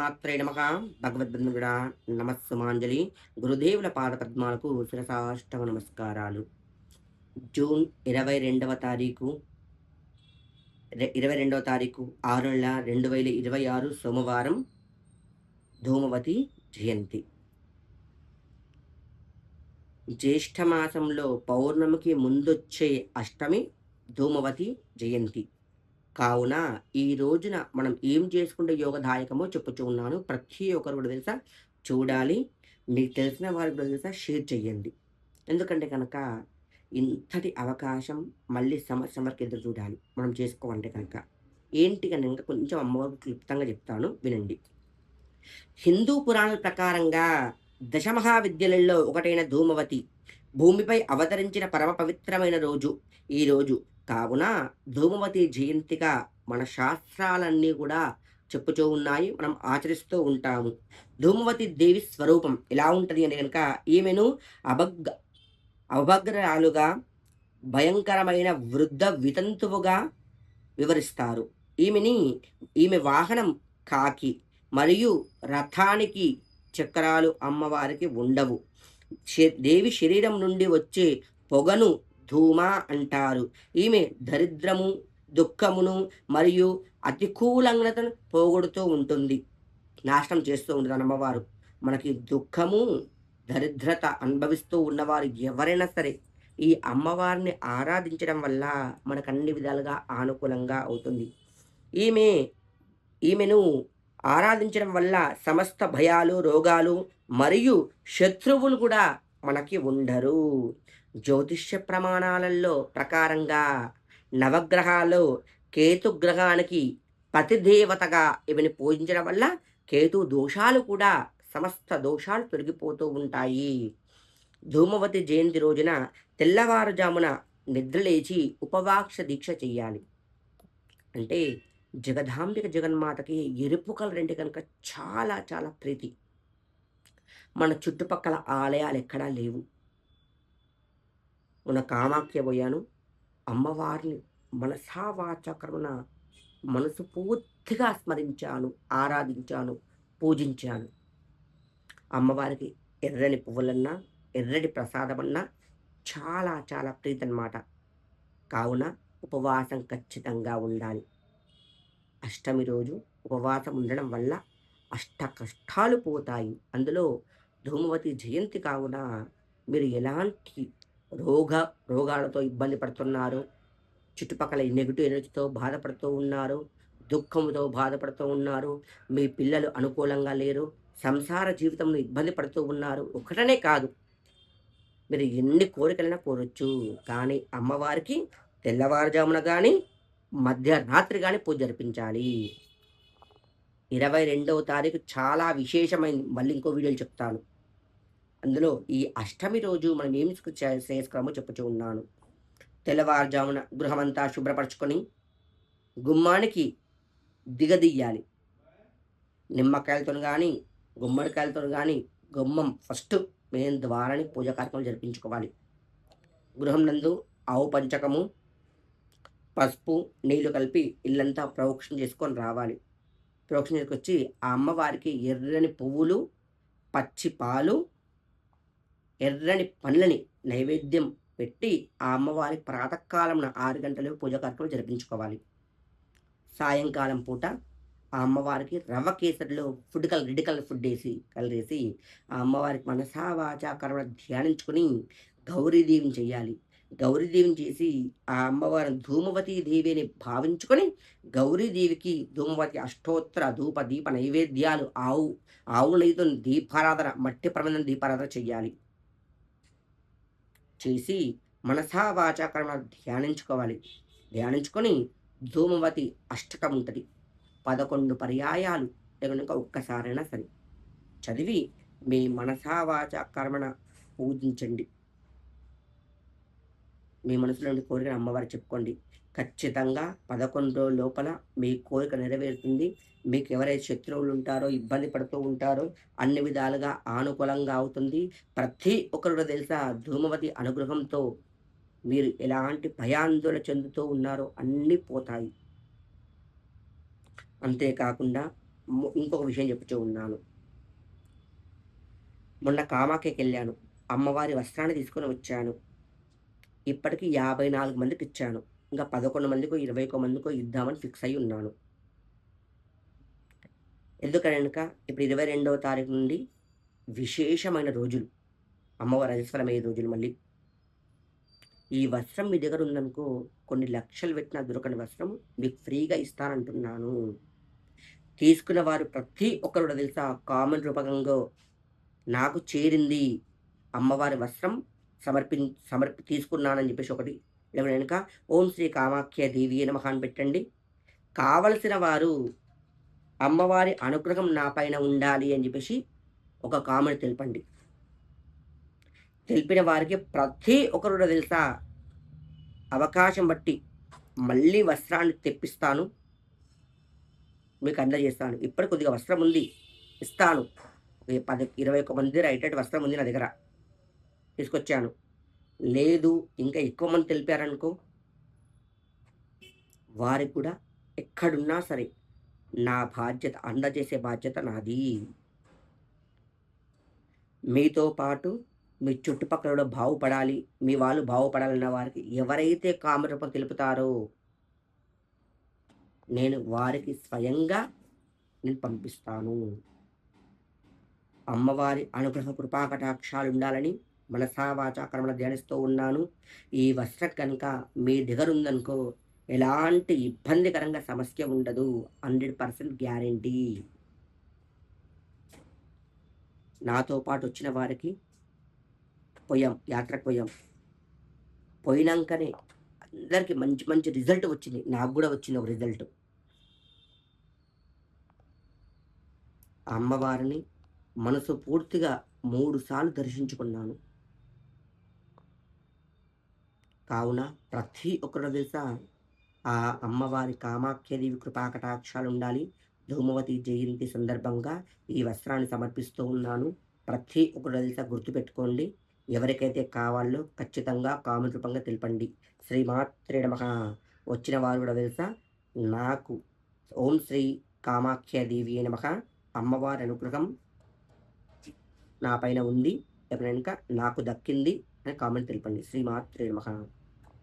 మాత్రే నమః. భగవద్బంధుడా నమస్సుమాంజలి. గురుదేవుల పాదపద్మాలకు శిరసాష్టమ నమస్కారాలు. జూన్ 22వ తారీఖు 22వ తారీఖు 6 నెల 2026 సోమవారం. ధూమవతి జయంతి. జ్యేష్ఠమాసంలో పౌర్ణమికి ముందొచ్చే అష్టమి ధూమవతి జయంతి. కావున ఈ రోజున మనం ఏం చేసుకుంటే యోగదాయకమో చెప్పుచూ ఉన్నాను. ప్రతి ఒక్కరు కూడా తెలుసా చూడాలి. మీకు తెలిసిన వారికి కూడా తెలుసా షేర్ చేయండి. ఎందుకంటే కనుక ఇంతటి అవకాశం మళ్ళీ సంవత్సరం వరకు ఎదురు చూడాలి మనం చేసుకోవాలంటే కనుక. ఏంటి కనుక కొంచెం అమ్మవారికి క్లుప్తంగా చెప్తాను వినండి. హిందూ పురాణాల ప్రకారంగా దశమహావిద్యలలో ఒకటైన ధూమవతి భూమిపై అవతరించిన పరమ పవిత్రమైన రోజు ఈ రోజు. కావున ధూమవతి జయంతిగా మన శాస్త్రాలన్నీ కూడా చెప్పుతూ ఉన్నాయి. మనం ఆచరిస్తూ ఉంటాము. ధూమవతి దేవి స్వరూపం ఎలా ఉంటుంది అంటే కనుక ఈమెను అభగ్ అవభగ్రాలుగా భయంకరమైన వృద్ధ వితంతువుగా వివరిస్తారు. ఈమె వాహనం కాకి మరియు రథానికి చక్రాలు అమ్మవారికి ఉండవు. దేవి శరీరం నుండి వచ్చే పొగను ధూమ అంటారు. ఈమె దరిద్రము, దుఃఖమును మరియు అతికూలంగతను పోగొడుతూ ఉంటుంది, నాశనం చేస్తూ ఉంటుంది అమ్మవారు. మనకి దుఃఖము, దరిద్రత అనుభవిస్తూ ఉన్నవారు ఎవరైనా సరే ఈ అమ్మవారిని ఆరాధించడం వల్ల మనకు అన్ని విధాలుగా ఆనుకూలంగా అవుతుంది. ఈమె ఈమెను ఆరాధించడం వల్ల సమస్త భయాలు, రోగాలు మరియు శత్రువులు కూడా మనకి ఉండరు. జ్యోతిష్య ప్రమాణాలలో ప్రకారంగా నవగ్రహాల్లో కేతు గ్రహానికి పతిదేవతగా ఈమెను పూజించడం వల్ల కేతు దోషాలు కూడా సమస్త దోషాలు తొలగిపోతూ ఉంటాయి. ధూమవతి జయంతి రోజున తెల్లవారుజామున నిద్రలేచి ఉపవాక్ష దీక్ష చెయ్యాలి. అంటే జగదాంబిక జగన్మాతకి ఎరుపు కలర్ అంటే కనుక చాలా చాలా ప్రీతి. మన చుట్టుపక్కల ఆలయాలు ఎక్కడా లేవు. మన కామాఖ్య పోయాను, అమ్మవారిని మనసా వాచా కర్మన మనసు పూర్తిగా స్మరించాను, ఆరాధించాను, పూజించాను. అమ్మవారికి ఎర్రని పువ్వులన్నా, ఎర్రటి ప్రసాదమన్నా చాలా చాలా ప్రీతి అన్నమాట. కావున ఉపవాసం ఖచ్చితంగా ఉండాలి. అష్టమి రోజు ఉపవాసం ఉండడం వల్ల అష్ట కష్టాలు పోతాయి. అందులో ధూమవతి జయంతి కావున మీరు ఎలాంటి రోగాలతో ఇబ్బంది పడుతున్నారు, చుట్టుపక్కల నెగిటివ్ ఎనర్జీతో బాధపడుతూ ఉన్నారు, దుఃఖంతో బాధపడుతూ ఉన్నారు, మీ పిల్లలు అనుకూలంగా లేరు, సంసార జీవితంలో ఇబ్బంది పడుతూ ఉన్నారు. ఒకటనే కాదు, మీరు ఎన్ని కోరికలైనా కోరొచ్చు. కానీ అమ్మవారికి తెల్లవారుజామున కానీ మధ్యరాత్రి కానీ పూజ జరిపించాలి. 22వ తారీఖు చాలా విశేషమైంది. మళ్ళీ ఇంకో వీడియోలో చెప్తాను. అందులో ఈ అష్టమి రోజు మనం ఏమి చేసుకోవాలో చెప్పుచూ ఉన్నాను. తెల్లవారుజామున గృహమంతా శుభ్రపరచుకొని గుమ్మానికి దిగదీయాలి. నిమ్మకాయలతో కానీ గుమ్మడికాయలతో కానీ గుమ్మం ఫస్ట్ మెయిన్ ద్వారానికి పూజా కార్యక్రమం జరిపించుకోవాలి. గృహం నందు ఆవు పంచకము, పసుపు, నీళ్లు కలిపి ఇల్లంతా ప్రోక్షణ చేసుకొని రావాలి. ప్రోక్షణ చేసుకొచ్చి ఆ అమ్మవారికి ఎర్రని పువ్వులు, పచ్చి పాలు, ఎర్రని పండ్లని నైవేద్యం పెట్టి ఆ అమ్మవారి ప్రాతకాలమున 6 గంటలకు పూజా కార్యక్రమం జరిపించుకోవాలి. సాయంకాలం పూట ఆ అమ్మవారికి రవ్వ కేసరిలో రెడ్ కలర్ ఫుడ్ కలిపేసి ఆ అమ్మవారికి మనసా వాచా కర్మణ ధ్యానించుకొని గౌరీదేవిని చేయాలి. గౌరీదేవిని చేసి ఆ అమ్మవారిని ధూమవతి దేవి అని భావించుకొని గౌరీదేవికి ధూమవతి అష్టోత్తర ధూప దీప నైవేద్యాలు ఆవు నెయ్యితో దీపారాధన, మట్టి ప్రబంధన దీపారాధన చెయ్యాలి. చేసి మనసా వాచా కర్మ ధ్యానించుకోవాలి. ధ్యానించుకొని ధూమవతి అష్టకం ఉంటుంది, 11 పర్యాయాలు లేక ఒక్కసారైనా సరే చదివి మీ మనసా వాచా కర్మణ పూజించండి. మీ మనసులోని కోరికను అమ్మవారికి చెప్పుకోండి. ఖచ్చితంగా 11 రోజుల లోపల మీ కోరిక నెరవేరుతుంది. మీకు ఎవరైతే శత్రువులు ఉంటారో, ఇబ్బంది పడుతూ ఉంటారో అన్ని విధాలుగా ఆనుకూలంగా అవుతుంది. ప్రతి ఒక్కరు తెలుసా ధూమవతి అనుగ్రహంతో మీరు ఎలాంటి భయాందోళన చెందుతూ ఉన్నారో అన్నీ పోతాయి. అంతేకాకుండా ఇంకొక విషయం చెప్పుతూ ఉన్నాను. మొన్న కామాఖ్యకెళ్ళాను. అమ్మవారి వస్త్రాన్ని తీసుకొని వచ్చాను. ఇప్పటికి 54 మందికిచ్చాను. ఇంకా 11 మందికో, 21 మందికో ఇద్దామని ఫిక్స్ అయ్యి ఉన్నాను. ఎందుకనక ఇప్పుడు 22వ తారీఖు నుండి విశేషమైన రోజులు. అమ్మవారి అధిస్వరమయ్యే రోజులు మళ్ళీ. ఈ వస్త్రం మీ దగ్గర ఉందనుకో, కొన్ని లక్షలు పెట్టినా దొరకని వస్త్రం మీకు ఫ్రీగా ఇస్తానంటున్నాను. తీసుకున్న వారు ప్రతి ఒక్కరు కూడా తెలుసా కామెంట్ రూపకంగా నాకు చేరింది. అమ్మవారి వస్త్రం తీసుకున్నానని చెప్పేసి ఒకటి. లేకపోతే గనక ఓం శ్రీ కామాఖ్య దేవియే నమః అని పెట్టండి. కావలసిన వారు అమ్మవారి అనుగ్రహం నా పైన ఉండాలి అని చెప్పేసి ఒక కామెంట్ తెలపండి. తెలిపిన వారికి ప్రతి ఒక్కరు కూడా తెలుసా అవకాశం బట్టి మళ్ళీ వస్త్రాన్ని తెప్పిస్తాను. మీకు అందజేస్తాను. ఇప్పటికి కొద్దిగా వస్త్రం ఉంది. ఇస్తాను. 10, 21 మంది రైటెడ్ వస్త్రం ఉంది నా దగ్గర. తీసుకొచ్చాను. లేదు ఇంకా ఎక్కువ మంది తెలిపారనుకో, వారికి కూడా ఎక్కడున్నా సరే నా బాధ్యత అందజేసే బాధ్యత నాది. మీతో పాటు మీ చుట్టుపక్కల కూడా బాగుపడాలి, మీ వాళ్ళు బాగుపడాలన్న వారికి ఎవరైతే కామరూపం తెలుపుతారో, నేను వారికి స్వయంగా పంపిస్తాను. అమ్మవారి అనుగ్రహ కృపా కటాక్షాలుండాలని మనసా వాచా కర్మణ ధ్యానిస్తూ ఉన్నాను. ఈ వస్త్రం కనుక మీ దగ్గరుందనుకో, ఎలాంటి ఇబ్బందికరంగా సమస్య ఉండదు. 100% గ్యారంటీ. నాతో పాటు వచ్చిన వారికి పోయాం. యాత్రకు పోయాం. పోయినంకనే అందరికి మంచి మంచి రిజల్ట్ వచ్చింది. నాకు గూడా వచ్చింది ఒక రిజల్ట్. ఆ అమ్మవారిని మనసు పూర్తిగా 3 సార్లు దర్శించుకున్నాను. కావున ప్రతి ఒక్కరు తెలుసా ఆ అమ్మవారి కామాఖ్యదేవి కృపాకటాక్షాలుండాలి. ధూమవతి జయంతి సందర్భంగా ఈ వస్త్రాన్ని సమర్పిస్తూ ఉన్నాను. ప్రతి ఒక్కరు తెలుసా గుర్తుపెట్టుకోండి. ఎవరికైతే కావాలో ఖచ్చితంగా కామెంట్ రూపంగా తెలపండి. శ్రీమాత్రే నమః. వచ్చిన వారు కూడా తెలుసా నాకు ఓం శ్రీ కామాఖ్యదేవియే నమః. అమ్మవారి అనుగ్రహం నా పైన ఉంది. ఎప్పుడైనా నాకు దక్కింది అని కామెంట్ తెలపండి. శ్రీమాత్రే నమః.